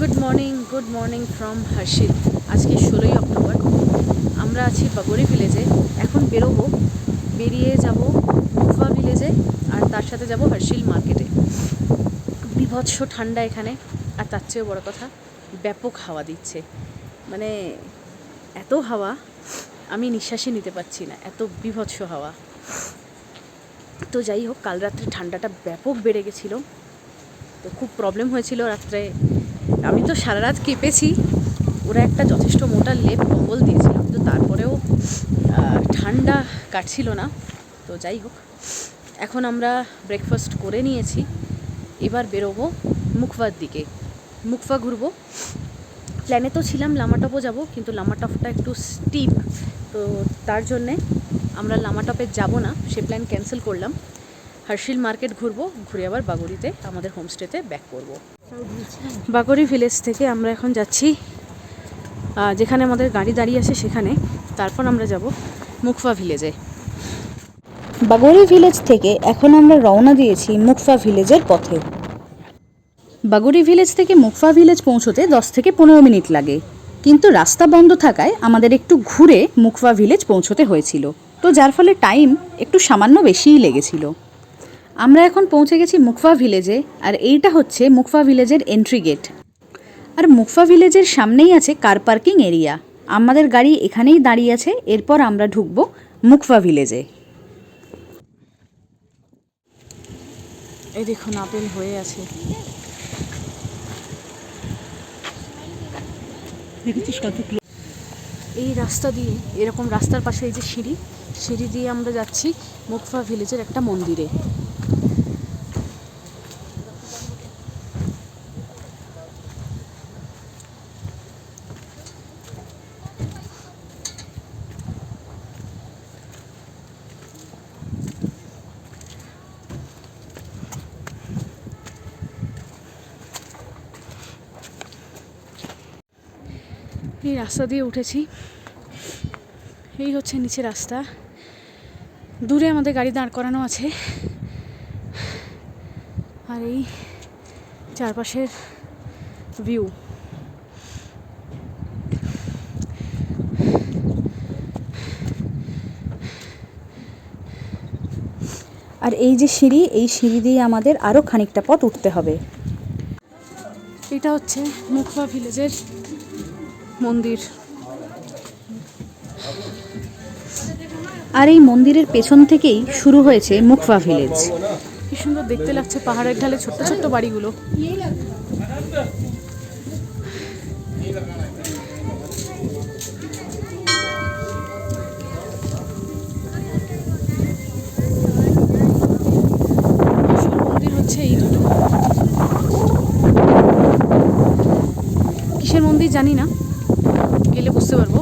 Good morning from Harsil. आज के 16 October আমরা আছি বাগরি ভিলেজে। এখন বেরোবো, বেরিয়ে যাব মুকফা ভিলেজে আর তার সাথে যাব হর্ষিল মার্কেটে। বিভৎস ঠান্ডা এখানে, আর তার চেয়েও বড় কথা ব্যাপক হাওয়া দিচ্ছে। মানে এত হাওয়া আমি নিঃশ্বাসই নিতে পারছি না, এত বিভৎস হাওয়া। তো যাই হোক, কাল রাত্রে ঠান্ডাটা ব্যাপক বেড়ে গেছিলো, তো খুব প্রবলেম হয়েছিল রাত্রে। আমি তো সারা রাত কেঁপেছি। ওরা একটা যথেষ্ট মোটা লেপ কম্বল দিয়েছিল, তো তারপরেও ঠান্ডা কাটছিল না। তো যাই হোক, এখন আমরা ব্রেকফাস্ট করে নিয়েছি, এবার বেরোবো মুকফার দিকে। মুকফা ঘুরবো। প্ল্যানে তো ছিলাম লামাটপও যাব, কিন্তু লামাটপটা একটু স্টিপ, তো তার জন্যে আমরা লামাটপে যাব না, সে প্ল্যান ক্যান্সেল করলাম। হর্ষিল মার্কেট ঘুরবো, ঘুরে আবার বাগরিতে আমাদের হোমস্টেতে ব্যাক করব। বাগরি ভিলেজ থেকে আমরা এখন যাচ্ছি যেখানে আমাদের গাড়ি দাঁড়িয়ে আছে সেখানে, তারপর আমরা যাব মুকফা ভিলেজে। বাগরি ভিলেজ থেকে এখন আমরা রওনা দিয়েছি মুকফা ভিলেজের পথে। বাগরি ভিলেজ থেকে মুকফা ভিলেজ পৌঁছতে 10 থেকে 15 মিনিট লাগে, কিন্তু রাস্তা বন্ধ থাকায় আমাদের একটু ঘুরে মুকফা ভিলেজ পৌঁছতে হয়েছিল, তো যার ফলে টাইম একটু সামান্য বেশিই লেগেছিল। আমরা এখন পৌঁছে গেছি মুকফা ভিলেজে, আর এইটা হচ্ছে মুকফা ভিলেজের এন্ট্রি গেট। আর মুকফা ভিলেজের সামনেই আছে কার পার্কিং এরিয়া। আমাদের গাড়ি এখানেই দাঁড়িয়ে আছে, এরপর আমরা ঢুকবো মুকফা ভিলেজে। এই দেখুন, আপেল হয়ে আছে। এই রাস্তা দিয়ে, এরকম রাস্তার পাশে এই যে সিঁড়ি দিয়ে আমরা যাচ্ছি মুকফা ভিলেজের একটা মন্দিরে। এই রাস্তা দিয়ে উঠেছি, এই হচ্ছে নিচে রাস্তা। দূরে আমাদের গাড়ি দাঁড় করানো আছে, আর এই চারপাশের ভিউ। আর এই যে সিঁড়ি, এই সিঁড়ি দিয়ে আমাদের আরও খানিকটা পথ উঠতে হবে। এটা হচ্ছে মুকফা ভিলেজের মন্দির। আর এই মন্দিরের পেছন থেকেই শুরু হয়েছে মুকফা ভিলেজ। কি সুন্দর দেখতে লাগছে পাহাড়ের ঢালে ছোট্ট ছোট্ট বাড়িগুলো। মন্দির হচ্ছে এই দুটো। কিসের মন্দির জানি না, গেলে বুঝতে পারবো।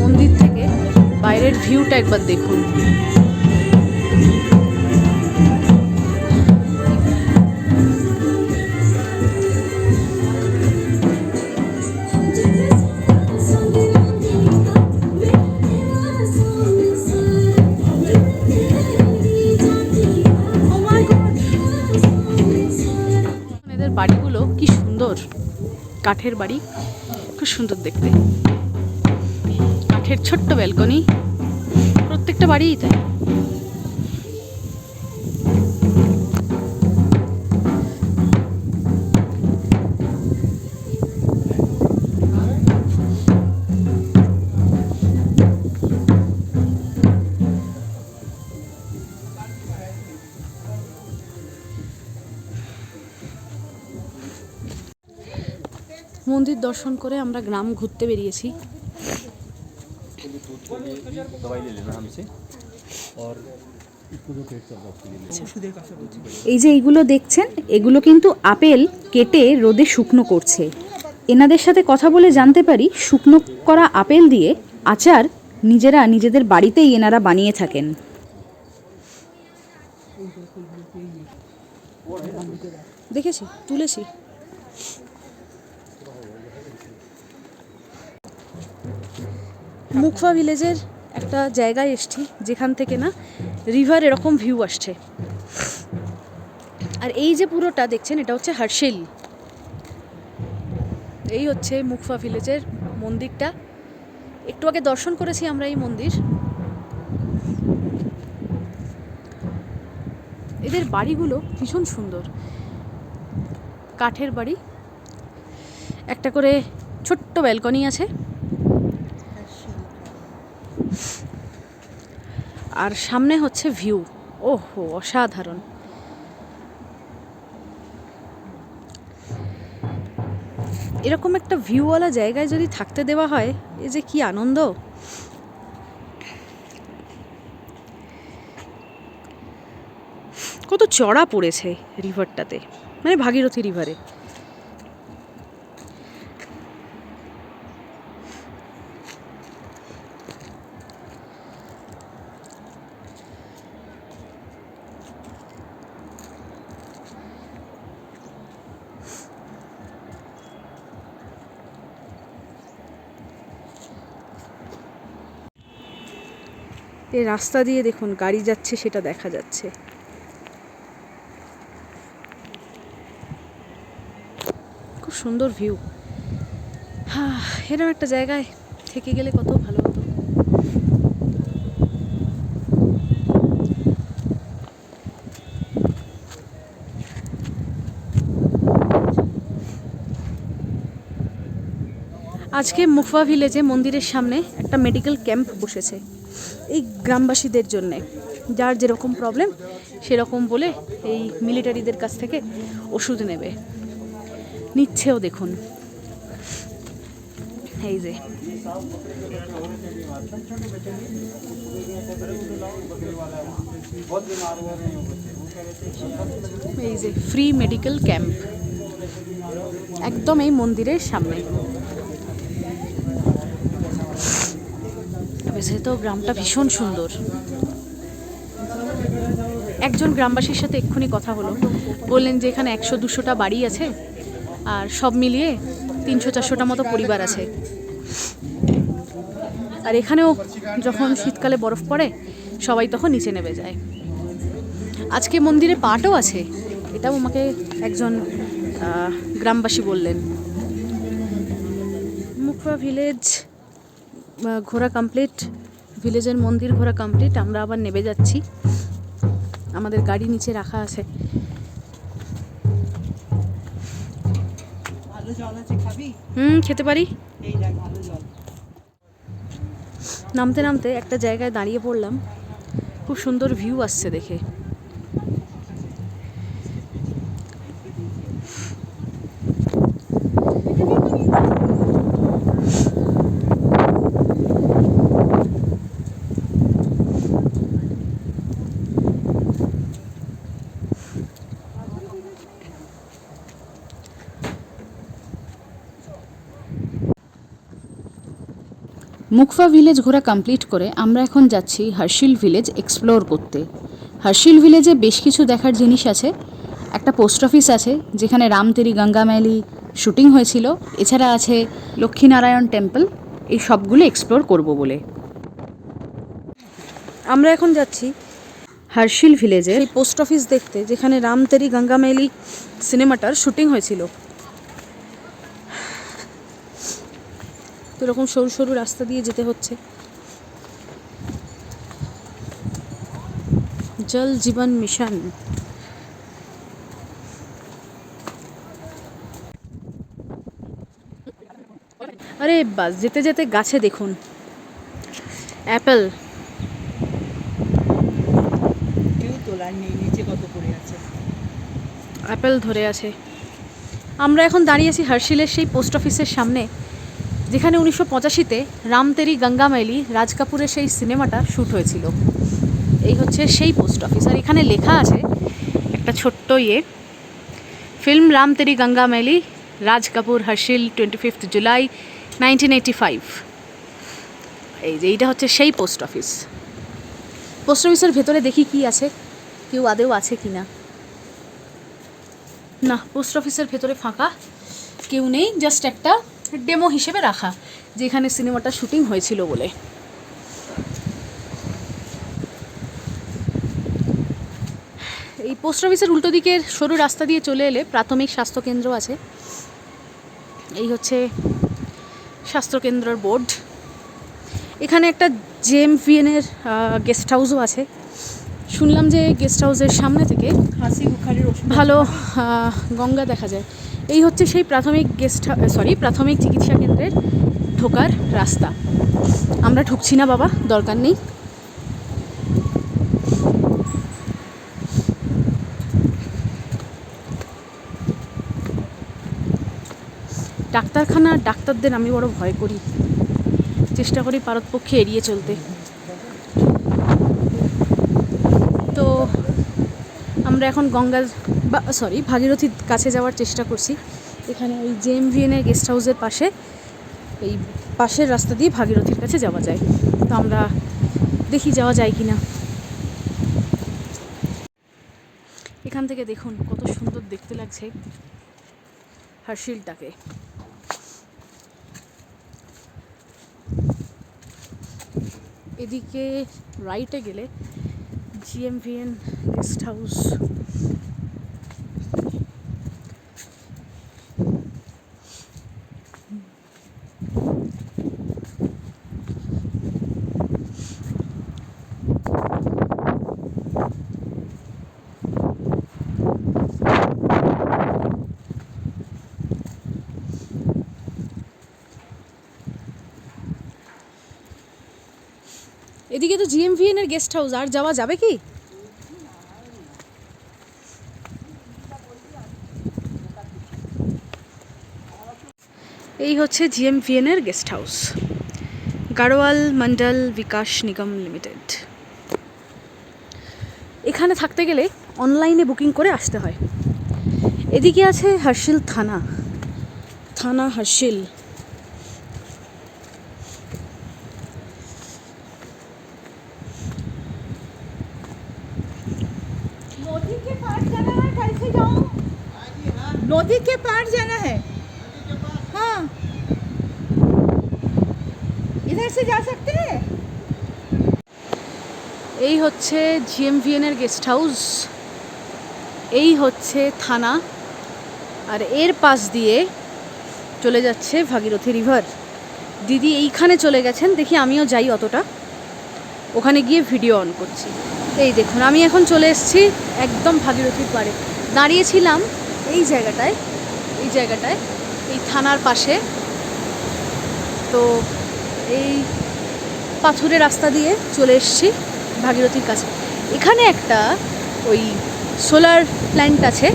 মন্দির থেকে বাইরের ভিউটা একবার দেখুন। এদের বাড়িগুলো কি সুন্দর, কাঠের বাড়ি, খুব সুন্দর দেখতে। কাঠের ছোট্ট ব্যালকনি, প্রত্যেকটা বাড়িই তাই। মন্দির দর্শন করে আমরা গ্রাম ঘুরতে বেরিয়েছি। এই যে এইগুলো দেখছেন, এগুলো কিন্তু আপেল কেটে রোদে শুকনো করছে। এনাদের সাথে কথা বলে জানতে পারি শুকনো করা আপেল দিয়ে আচার নিজেরা নিজেদের বাড়িতেই এনারা বানিয়ে থাকেন। দেখেছি, তুলেছি। মুখফা ভিলেজের একটা জায়গায় এসছি যেখান থেকে না রিভার এরকম ভিউ আসছে। আর এই যে পুরোটা দেখছেন এটা হচ্ছে হার্শিল। এই হচ্ছে মুখফা ভিলেজের মন্দিরটা। একটু আগে দর্শন করেছি আমরা এই মন্দির। এদের বাড়িগুলো ভীষণ সুন্দর, কাঠের বাড়ি, একটা করে ছোট্ট ব্যালকনি আছে, আর সামনে হচ্ছে ভিউ। ওহো, অসাধারণ। এরকম একটা ভিউওয়ালা জায়গায় যদি থাকতে দেওয়া হয়, এ যে কি আনন্দ। কত চড়া পড়েছে রিভারটাতে, মানে ভাগীরথী রিভারে। এই রাস্তা দিয়ে দেখুন গাড়ি যাচ্ছে, সেটা দেখা যাচ্ছে। খুব সুন্দর ভিউ। হ্যাঁ, এরকম একটা জায়গায় থেকে গেলে কত ভালো হতো। আজকে মুখফা ভিলেজে মন্দিরের সামনে একটা মেডিকেল ক্যাম্প বসেছে এই গ্রামবাসীদের জন্যে, যার যেরকম প্রবলেম সেরকম বলে এই মিলিটারিদের কাছ থেকে ওষুধ নেবে, নিচ্ছেও দেখুন। এই যে এই যে ফ্রি মেডিকেল ক্যাম্প একদম এই মন্দিরের সামনে। সে তো গ্রামটা ভীষণ সুন্দর। একজন গ্রামবাসীর সাথে এক্ষুনি কথা হলো, বললেন যে এখানে 100-200টা বাড়ি আছে, আর সব মিলিয়ে 300-400টা মতো পরিবার আছে। আর এখানেও যখন শীতকালে বরফ পড়ে সবাই তখন নিচে নেমে যায়। আজকে মন্দিরে পাটও আছে, এটাও আমাকে একজন গ্রামবাসী বললেন। মুখফা ভিলেজ ঘোরা কমপ্লিট, ভিলেজের মন্দির ঘোরা কমপ্লিট। আমরা আবার নেমে যাচ্ছি, আমাদের গাড়ি নিচে রাখা আছে। খেতে পারি। নামতে নামতে একটা জায়গায় দাঁড়িয়ে পড়লাম, খুব সুন্দর ভিউ আসছে দেখে। মুখফা ভিলেজ ঘোরা কমপ্লিট করে আমরা এখন যাচ্ছি হার্শিল ভিলেজ এক্সপ্লোর করতে। হার্শিল ভিলেজে বেশ কিছু দেখার জিনিস আছে। একটা পোস্ট অফিস আছে যেখানে রাম তেরি গঙ্গা ম্যালি শুটিং হয়েছিল। এছাড়া আছে লক্ষ্মীনারায়ণ টেম্পল। এই সবগুলো এক্সপ্লোর করব বলে আমরা এখন যাচ্ছি হার্শিল ভিলেজে এই পোস্ট অফিস দেখতে, যেখানে রাম তেরি গঙ্গা ম্যালি সিনেমাটার শুটিং হয়েছিল। এরকম সরু সরু রাস্তা দিয়ে যেতে হচ্ছে। জল জীবন মিশন। আরে বাস, যেতে যেতে গাছে দেখুন অ্যাপেল। অ্যাপেল ধরে আছে। আমরা এখন দাঁড়িয়ে আছি হার্শিলের সেই পোস্ট অফিসের সামনে, যেখানে 1985-তে রাম তেরি গঙ্গা ম্যালি রাজ কাপুরের সেই সিনেমাটা শ্যুট হয়েছিল। এই হচ্ছে সেই পোস্ট অফিস। আর এখানে লেখা আছে একটা ছোট্ট ফিল্ম রাম তেরি গঙ্গা ম্যালি, রাজ কাপুর, হার্শিল, 25 জুলাই 1985। এই যে এইটা হচ্ছে সেই পোস্ট অফিস। পোস্ট অফিসের ভেতরে দেখি কি আছে, কেউ আদেও আছে কি না। না, পোস্ট অফিসের ভেতরে ফাঁকা, কেউ নেই, জাস্ট একটা ডেমো হিসেবে রাখা। যেখানে সিনেমাটা শুটিং হয়েছিল বলে। এই পোস্ট অফিসের উল্টো দিকের সরু রাস্তা দিয়ে চলে এলে প্রাথমিক স্বাস্থ্যকেন্দ্র আছে। এই হচ্ছে স্বাস্থ্যকেন্দ্রের বোর্ড। এখানে একটা জেএমভিএনের গেস্ট হাউসও আছে। শুনলাম যে গেস্ট হাউসের সামনে থেকে হাসি বুখারির ওষুধ ভালো গঙ্গা দেখা যায়। এই হচ্ছে সেই প্রাথমিক চিকিৎসা কেন্দ্রের ঢোকার রাস্তা। আমরা ঢুকছি না বাবা, দরকার নেই। ডাক্তারখানা ডাক্তারদের আমি বড় ভয় করি, চেষ্টা করি পারতপক্ষে এড়িয়ে চলতে। তো আমরা এখন ভাগীরথীর কাছে যাওয়ার চেষ্টা করছি। এখানে ওই জেএমভিএনের গেস্ট হাউসের পাশে এই পাশের রাস্তা দিয়ে ভাগীরথীর কাছে যাওয়া যায়। তো আমরা দেখি যাওয়া যায় কি না। এখান থেকে দেখুন কত সুন্দর দেখতে লাগছে হার্শিলটাকে। এদিকে রাইটে গেলে জিএমভিএন গেস্ট হাউস। এদিকে তো জিএমভিএন এর গেস্ট হাউস, আর যাওয়া যাবে কি? এই হচ্ছে জিএমভিএন এর guest house, Garhwal Mondal Vikas Nigam limited. এখানে থাকতে গেলে অনলাইনে বুকিং করে আসতে হয়। এদিকে আছে হার্শিল থানা হার্শিল। नदी के पार जाना है, कैसे जाऊँ? नदी के पार जाना है। हाँ, इधर से जा सकते हैं? এই হচ্ছে জিএমভিএন এর গেস্ট হাউস, এই হচ্ছে থানা, আর এর পাশ দিয়ে চলে যাচ্ছে ভাগীরথী রিভার। দিদি এইখানে চলে গেছেন, দেখি আমিও যাই অতটা, ওখানে গিয়ে ভিডিও অন করছি। এই দেখুন আমি এখন চলে এসেছি একদম ভাগীরথীর পাড়ে। দাঁড়িয়েছিলাম এই জায়গাটায় এই থানার পাশে। তো এই পাথুরে রাস্তা দিয়ে চলে এসেছি ভাগীরথীর কাছে। এখানে একটা ওই সোলার প্ল্যান্ট আছে,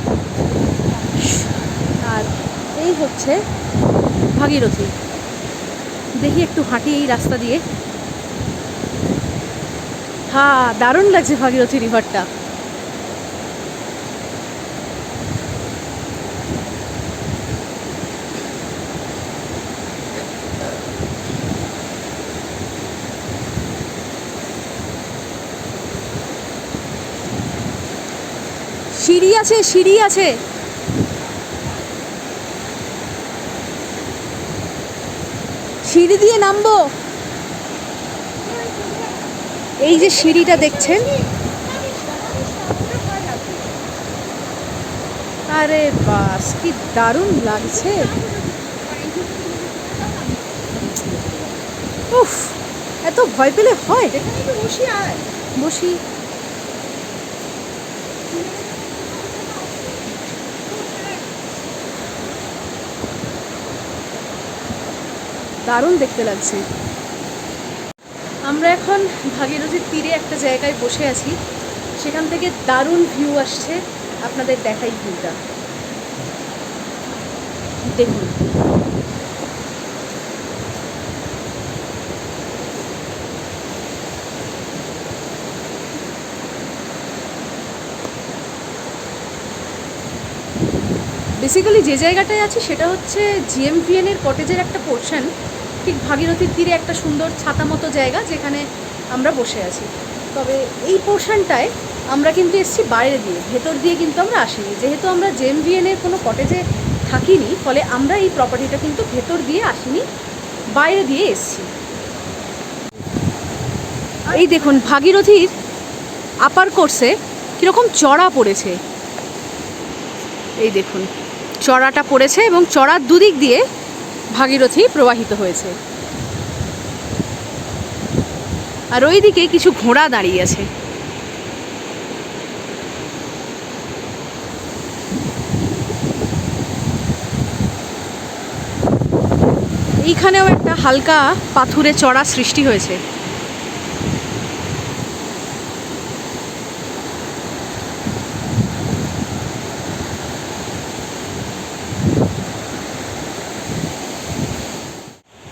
আর এই হচ্ছে ভাগীরথী। দেখি একটু হাঁটি এই রাস্তা দিয়ে। হ্যাঁ, দারুণ লাগছে ভাগীরথী রিভারটা। সিঁড়ি আছে সিঁড়ি দিয়ে নামবো। এই যে সিঁড়িটা দেখছেন, আরে বাস কি দারুণ লাগছে। উফ, এত ভয় পেলে হয়? বসি। দারুণ দেখতে লাগছে। আমরা এখন ভাগীরথীর তীরে একটা জায়গায় বসে আছি, সেখান থেকে দারুণ ভিউ আসছে। আপনাদের দেখাই ভিউটা, দেখুন। বেসিক্যালি যে জায়গাটায় আছি সেটা হচ্ছে জিএমভিএন এর কটেজের একটা পোর্শন, ঠিক ভাগীরথীর তীরে একটা সুন্দর ছাতা মতো জায়গা যেখানে আমরা বসে আছি। তবে এই পোর্শনটায় আমরা কিন্তু এসেছি বাইরে দিয়ে, ভেতর দিয়ে কিন্তু আমরা আসিনি। যেহেতু আমরা জেএমভিএন এর কোনো কটেজে থাকিনি, ফলে আমরা এই প্রপার্টিটা কিন্তু ভেতর দিয়ে আসিনি, বাইরে দিয়ে এসছি। এই দেখুন ভাগীরথীর আপার কোর্সে কীরকম চড়া পড়েছে, এই দেখুন চড়াটা পড়েছে এবং চড়ার দুদিক দিয়ে ভাগীরথী প্রবাহিত হয়েছে। আর ওই দিকে কিছু ঘোড়া দাঁড়িয়ে আছে। এইখানেও একটা হালকা পাথুরে চড়া সৃষ্টি হয়েছে।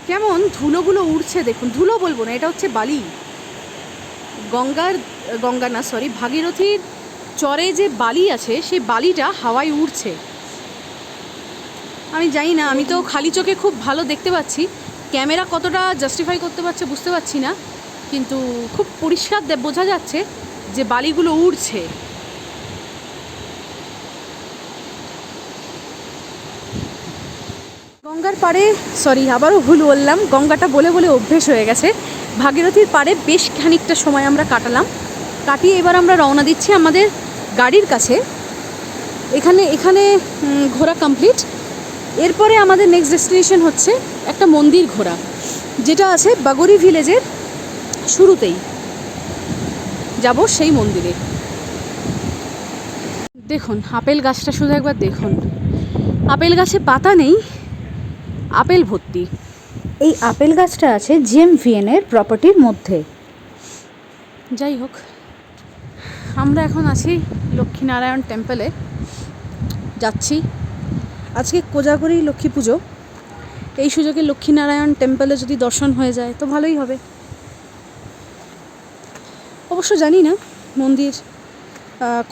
কেমন ধুলোগুলো উড়ছে দেখুন, ধুলো বলবো না, এটা হচ্ছে বালি। গঙ্গা না সরি, ভাগীরথীর চরে যে বালি আছে সেই বালিটা হাওয়ায় উড়ছে। আমি জানি না, আমি তো খালি চোখে খুব ভালো দেখতে পাচ্ছি, ক্যামেরা কতটা জাস্টিফাই করতে পারছে বুঝতে পারছি না, কিন্তু খুব পরিষ্কার বোঝা যাচ্ছে যে বালিগুলো উড়ছে। গঙ্গার পাড়ে, সরি আবারও ভুল বললাম, গঙ্গাটা বলে বলে অভ্যেস হয়ে গেছে। ভাগীরথীর পাড়ে বেশ খানিকটা সময় আমরা কাটিয়ে এবার আমরা রওনা দিচ্ছি আমাদের গাড়ির কাছে। এখানে ঘোরা কমপ্লিট। এরপরে আমাদের নেক্সট ডেস্টিনেশন হচ্ছে একটা মন্দির ঘোরা, যেটা আছে বাগরি ভিলেজের শুরুতেই, যাব সেই মন্দিরে। দেখুন আপেল গাছটা শুধু একবার দেখুন, আপেল গাছে পাতা নেই, আপেল ভর্তি। এই আপেল গাছটা আছে জিএমভিএনের প্রপার্টির মধ্যে। যাই হোক, আমরা এখন আছি লক্ষ্মীনারায়ণ টেম্পলে যাচ্ছি। আজকে কোজাগরি লক্ষ্মী পুজো, এই সুযোগে লক্ষ্মীনারায়ণ টেম্পলে যদি দর্শন হয়ে যায় তো ভালোই হবে। অবশ্য জানি না মন্দির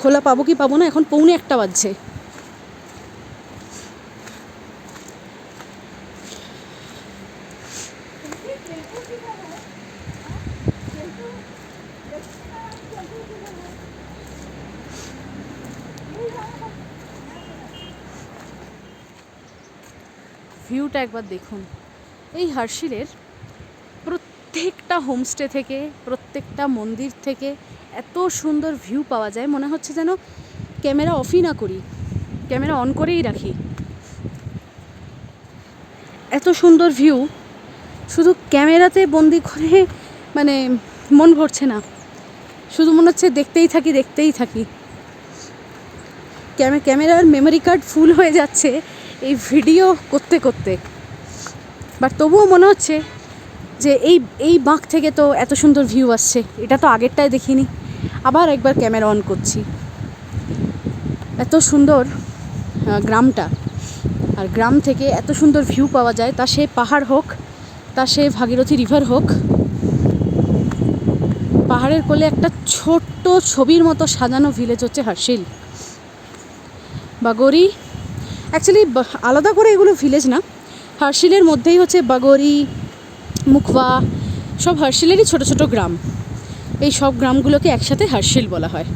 খোলা পাবো কি পাবো না, এখন 1:45 বাজছে। ভিউটা একবার দেখুন। এই হার্শিলের প্রত্যেকটা হোমস্টে থেকে, প্রত্যেকটা মন্দির থেকে এত সুন্দর ভিউ পাওয়া যায়, মনে হচ্ছে যেন ক্যামেরা অফই না করি, ক্যামেরা অন করেই রাখি। এত সুন্দর ভিউ শুধু ক্যামেরাতে বন্দি করে মানে মন ভরছে না, শুধু মনে হচ্ছে দেখতেই থাকি। ক্যামেরার মেমোরি কার্ড ফুল হয়ে যাচ্ছে এই ভিডিও করতে করতে। বাট তবুও মনে হচ্ছে যে এই বাঁক থেকে তো এত সুন্দর ভিউ আসছে, এটা তো আগেরটায় দেখিনি। আবার একবার ক্যামেরা অন করছি। এত সুন্দর গ্রামটা, আর গ্রাম থেকে এত সুন্দর ভিউ পাওয়া যায়, তা সে পাহাড় হোক, তা সে ভাগীরথী রিভার হোক। পাহাড়ের কোলে একটা ছোট্ট ছবির মতো সাজানো ভিলেজ হচ্ছে হার্শিল। বাগরি অ্যাকচুয়ালি আলাদা করে এগুলো ভিলেজ না, হার্শিলের মধ্যেই হচ্ছে বাগরি, মুখবা, সব হার্শিলেরই ছোট ছোট গ্রাম। এই সব গ্রামগুলোকে একসাথে হার্শিল বলা হয়।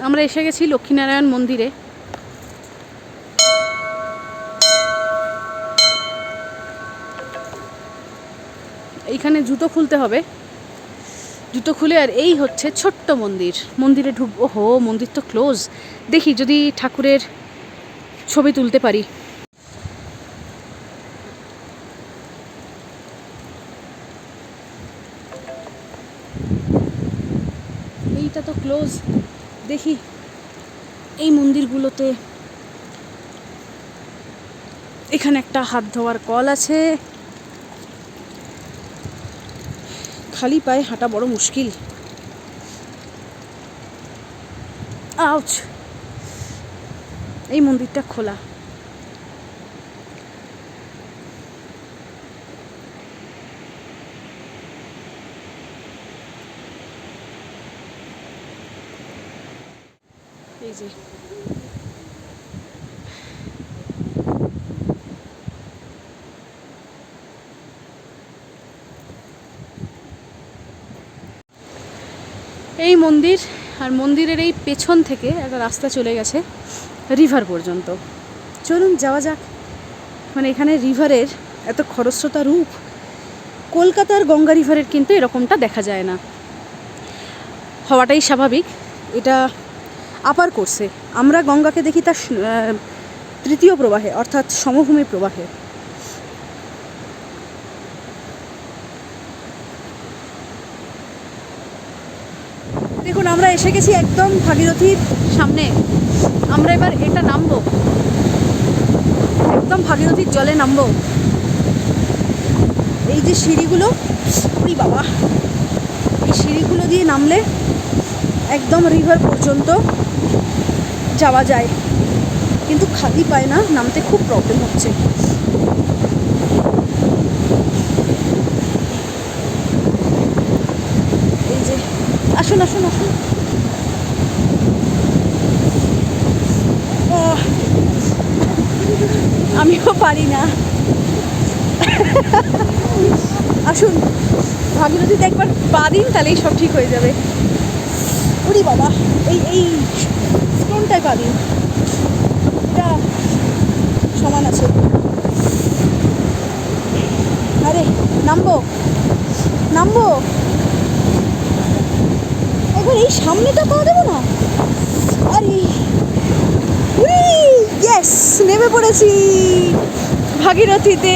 আমরা এসে গেছি লক্ষ্মীনারায়ণ মন্দিরে। এইখানে জুতো খুলতে হবে, জুতো খুলে, আর এই হচ্ছে ছোট্ট মন্দিরে ঢুকবো। ওহো, মন্দির তো ক্লোজ। দেখি যদি ঠাকুরের ছবি তুলতে পারি। এইটা তো ক্লোজ। দেখি এই মন্দিরগুলোতে, এখানে একটা হাত ধোয়ার কল আছে, খালি পায়ে হাঁটা বড় মুশকিল। আউচ! এই মন্দিরটা খোলা। এই যে এই মন্দির আর মন্দিরের এই পেছন থেকে একটা রাস্তা চলে গেছে রিভার পর্যন্ত। চলুন যাওয়া যাক। মানে এখানে রিভারের এত খরস্রোতা রূপ কলকাতার গঙ্গা রিভারের কিন্তু এরকমটা দেখা যায় না। হওয়াটাই স্বাভাবিক, এটা আপার কোর্সে। আমরা গঙ্গাকে দেখি তার তৃতীয় প্রবাহে, অর্থাৎ সমভূমি প্রবাহে। দেখুন আমরা এসে গেছি একদম ভাগীরথীর সামনে। আমরা এবার এটা নামবো, একদম ভাগীরথীর জলে নামবো। এই যে সিঁড়িগুলো, ওই বাবা, এই সিঁড়িগুলো দিয়ে নামলে একদম রিভার পর্যন্ত যাওয়া যায়, কিন্তু খালি পায় না, নামতে খুব প্রবলেম হচ্ছে। এই যে আসুন আসুন আসুন। আমিও পারি না। আসুন ভাগীরথীতে একবার পা দিন, তাহলেই সব ঠিক হয়ে যাবে। ওরে বাবা, এই স্টোনটায় পা দিন, এটা সমান আছে। আরে নামবো নামবো, একবার এই সামনেটা পা দেবো না। আরে ইয়েস, নেমে পড়েছি ভাগীরথীতে।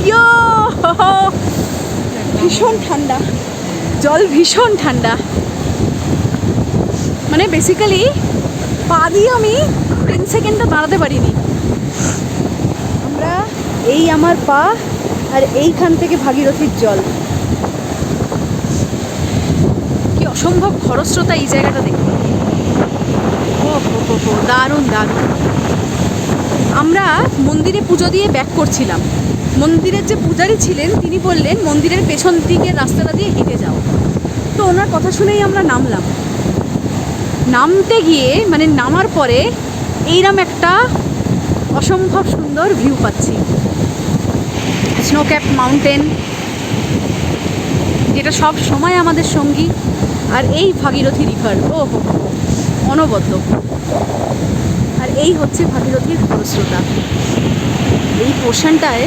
ইয়ো, ভীষণ ঠান্ডা জল, ভীষণ ঠান্ডা। মানে বেসিক্যালি পা দিয়ে আমি 10 সেকেন্ডও দাঁড়াতে পারিনি। আমরা এই আমার পা, আর এইখান থেকে ভাগীরথীর জল। কি অসম্ভব খরস্রোতা এই জায়গাটা দেখুন। ও হো, দারুণ দারুণ। আমরা মন্দিরে পুজো দিয়ে ব্যাক করছিলাম। মন্দিরের যে পূজারী ছিলেন তিনি বললেন মন্দিরের পেছন দিকের রাস্তাটা দিয়ে হেঁটে যাও। তো ওনার কথা শুনেই আমরা নামলাম। নামতে গিয়ে মানে নামার পরে এইরকম একটা অসম্ভব সুন্দর ভিউ পাচ্ছি। স্নো ক্যাপ মাউন্টেন, যেটা সব সময় আমাদের সঙ্গী, আর এই ভাগীরথী রিভার, ও হো, অনবদ্য। আর এই হচ্ছে ভাগীরথীর খরস্রোতা। এই পোর্শনটায়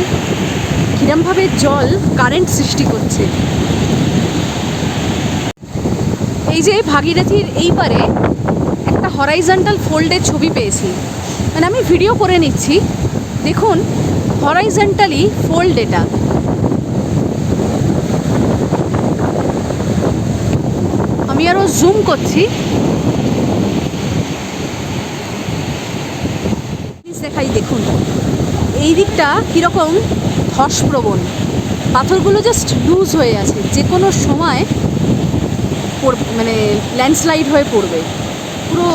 কিরমভাবে জল কারেন্ট সৃষ্টি করছে। এই যে ভাগীরথীর এই পারে একটা হরাইজন্টাল ফোল্ডের ছবি পেয়েছি, মানে আমি ভিডিও করে নিচ্ছি। দেখুন হরাইজন্টালি ফোল্ড এটা। আমি আরও জুম করছি, দেখাই। দেখুন এই দিকটা কীরকম ধসপ্রবণ, পাথরগুলো জাস্ট লুজ হয়ে আছে, যে কোনো সময় মানে ল্যান্ডস্লাইড হয়ে পড়বে। পুরো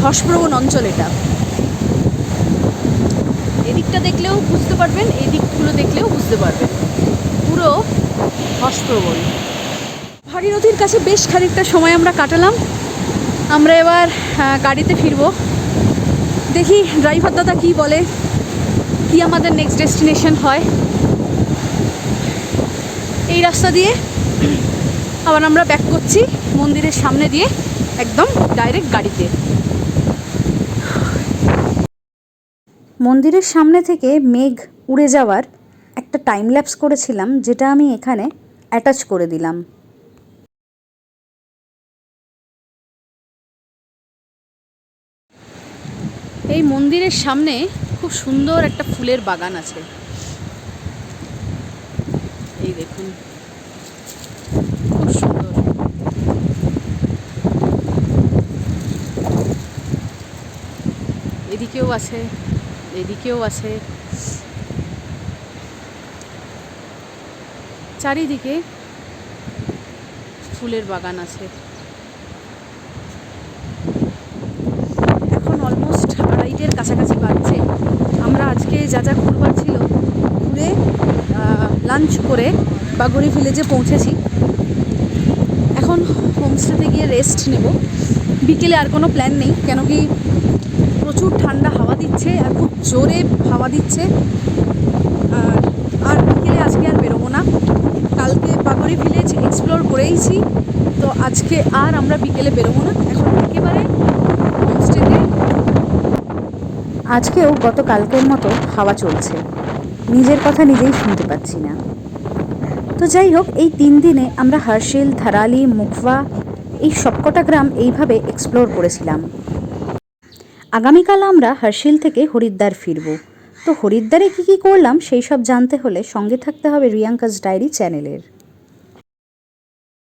ধসপ্রবণ অঞ্চল এটা। এদিকটা দেখলেও বুঝতে পারবেন, এই দিকগুলো দেখলেও বুঝতে পারবেন, পুরো ধসপ্রবণ। ভাগীরথীর কাছে বেশ খানিকটা সময় আমরা কাটালাম। আমরা এবার গাড়িতে ফিরবো। দেখি ড্রাইভার দাদা কী বলে, কি আমাদের নেক্সট ডেস্টিনেশন হয়। এই রাস্তা দিয়ে আবার আমরা ব্যাক করছি মন্দিরের সামনে দিয়ে, একদম ডাইরেক্ট গাড়িতে। মন্দিরের সামনে থেকে মেঘ উড়ে যাওয়ার একটা টাইম ল্যাপস করেছিলাম, যেটা আমি এখানে অ্যাটাচ করে দিলাম। এই মন্দিরের সামনে খুব সুন্দর একটা ফুলের বাগান আছে। এই দেখুন খুব সুন্দর। এদিকেও আছে, এদিকেও আছে, চারিদিকে ফুলের বাগান আছে। এখন অলমোস্ট 2:30-এর কাছাকাছি বাজছে। আমরা আজকে যা যা ঘুরবার ছিল ঘুরে লাঞ্চ করে বাগরি ভিলেজে পৌঁছেছি। এখন হোমস্টেতে গিয়ে রেস্ট নেব। বিকেলে আর কোনো প্ল্যান নেই, কেন কি প্রচুর ঠান্ডা হাওয়া দিচ্ছে, আর খুব জোরে হাওয়া দিচ্ছে। আর বিকেলে আজকে আর বেরোবো না। কালকে বাগরি ভিলেজ এক্সপ্লোর করেইছি, তো আজকে আর আমরা বিকেলে বেরোবো না, এখন একেবারে হোমস্টেতে। আজকেও গতকালকের মতো হাওয়া চলছে, নিজের কথা নিজেই শুনতে পাচ্ছি না। তো যাই হোক, এই 3 দিনে আমরা হার্শিল, ধারালি, মুখফা এই সবকটা গ্রাম এইভাবে এক্সপ্লোর করেছিলাম। আগামীকাল আমরা হার্শিল থেকে হরিদ্বার ফিরব। তো হরিদ্বারে কী কী করলাম সেই সব জানতে হলে সঙ্গে থাকতে হবে রিয়াঙ্কাস ডায়েরি চ্যানেলের।